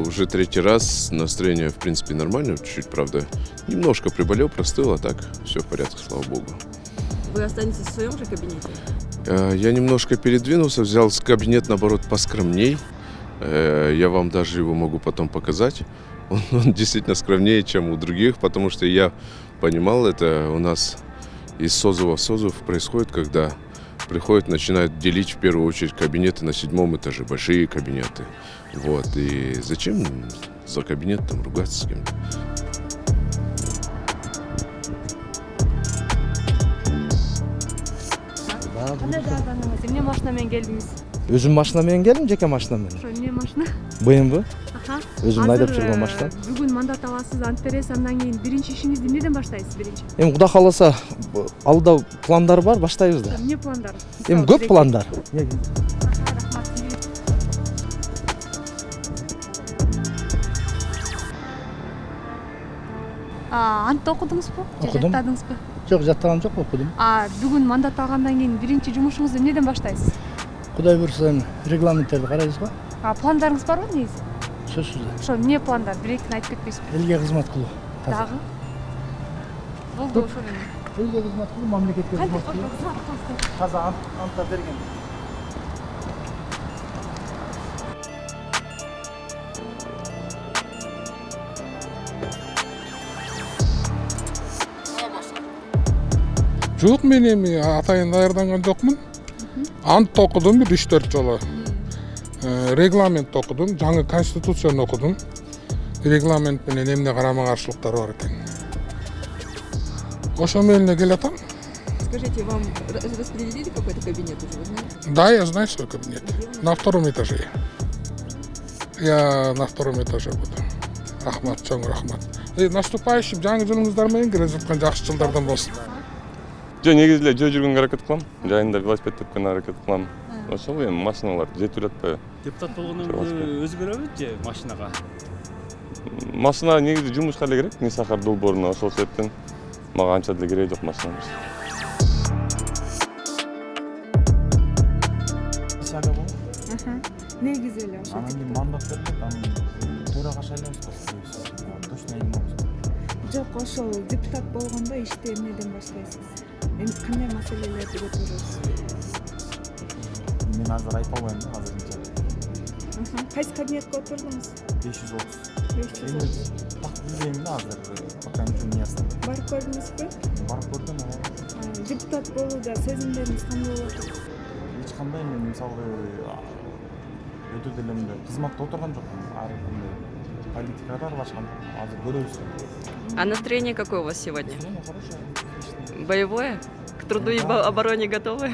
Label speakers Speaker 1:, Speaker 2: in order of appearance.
Speaker 1: Уже третий раз, настроение в принципе нормально, чуть-чуть, правда, немножко приболел, простыл, а так все в порядке, слава богу.
Speaker 2: Вы останетесь в своем же кабинете?
Speaker 1: Я немножко передвинулся, взял кабинет, наоборот, поскромней. Я вам даже его могу потом показать. Он действительно скромнее, чем у других, потому что я понимал, это у нас из созыва в созыв происходит, когда приходят, начинают делить в первую очередь кабинеты на 7-м этаже, большие кабинеты. Вот. И зачем за кабинет там ругаться с кем-то?
Speaker 3: Кандай даганыңыз? Эмне машинамен келдиңиз?
Speaker 4: Өзүм машина менен келдим, жеке машина менен.
Speaker 3: Ошо эмне машина?
Speaker 4: БМВ.
Speaker 3: Аха.
Speaker 4: Өзүм айдап жүргөн машина.
Speaker 3: Бүгүн мандат аласыз, ант бересиз, андан кийин биринчи ишиңизди эмнеден баштайсыз биринчи?
Speaker 4: Эми Кудай кааласа, алда пландар бар, баштайбыз да.
Speaker 3: Эмне пландар?
Speaker 4: Эми көп пландар.
Speaker 3: Антты окудуңузбу?
Speaker 4: Окудум.
Speaker 3: Жаттадыңызбы?
Speaker 4: Жок, жаттаган жок, окудум.
Speaker 3: Бүгүн мандат алгандан кийин биринчи жумушуңузду эмнеден баштайсыз?
Speaker 4: Кудай буйруса эми регламенттерди карайбыз го.
Speaker 3: Пландарыңыз барбы негизи?
Speaker 4: Сөзсүз да.
Speaker 3: Ошо эмне пландар? Бир-экини айтып кетпейсизби?
Speaker 4: Элге кызмат кылуу.
Speaker 3: Дагы? Болду ошол эле.
Speaker 4: Элге кызмат кылуу, мамлекетке кызмат кылуу. Таза анттар берген.
Speaker 5: Жок, мен эми атайын даярданган жокмун. Ант окудум бир 3-4 жолу. Регламент окудум, жаңы конституцияны окудум. Регламент менен эмне карама каршылыктар бар экен. Ошо менен эле келатам.
Speaker 2: Скажите, вам распределили какой-то кабинет уже, вы знаете?
Speaker 5: Да, я знаю свой кабинет. На 2-м этаже. Я на 2-м этаже буду. Рахмат, чоң рахмат. Наступающим жаңы жылыңыздар менен келе жаткан жакшы жылдардан болсун.
Speaker 6: Жөн негизи эле жөө жүргөнгө аракет кылам. Жайында велосипед тепкенге аракет кылам. Ошол эми машиналар жетип жатпайбы?
Speaker 7: Депутат болгондо өзгөрөбү же машинага?
Speaker 6: Машина негизи жумушка эле керек, Мисахар долбооруна, ошол себептен мага анча деле кереги жок машинамыз.
Speaker 3: Негизи эле ошо.
Speaker 8: Анан кийин мандат берилет, анан төрага шайлайбыз. Точно эми
Speaker 3: Жок, ошол депутат болгондо ишти эмнеден баштайсыз? Кандай маселелерди көтөрөсүз?
Speaker 8: мен азыр айта албайм да азырынча.
Speaker 3: Кайсы кабинетке отурдуңуз?
Speaker 8: 530.
Speaker 3: 530.
Speaker 8: Так билбейм да азыр. Пока ничего не ясно.
Speaker 3: Барып көрдүңүзбү?
Speaker 8: Барып көрдүм.
Speaker 3: Депутат болууда сезимдериңиз кандай болот?
Speaker 8: Эч кандай мен мисалы өтө деле мындай кызматта отурган жокмун. Ар кандай политикада аралашкан. Азыр көрөбүз.
Speaker 2: А настроение какое у вас сегодня?
Speaker 8: Хорошее.
Speaker 2: Боевое? К труду и обороне готовы?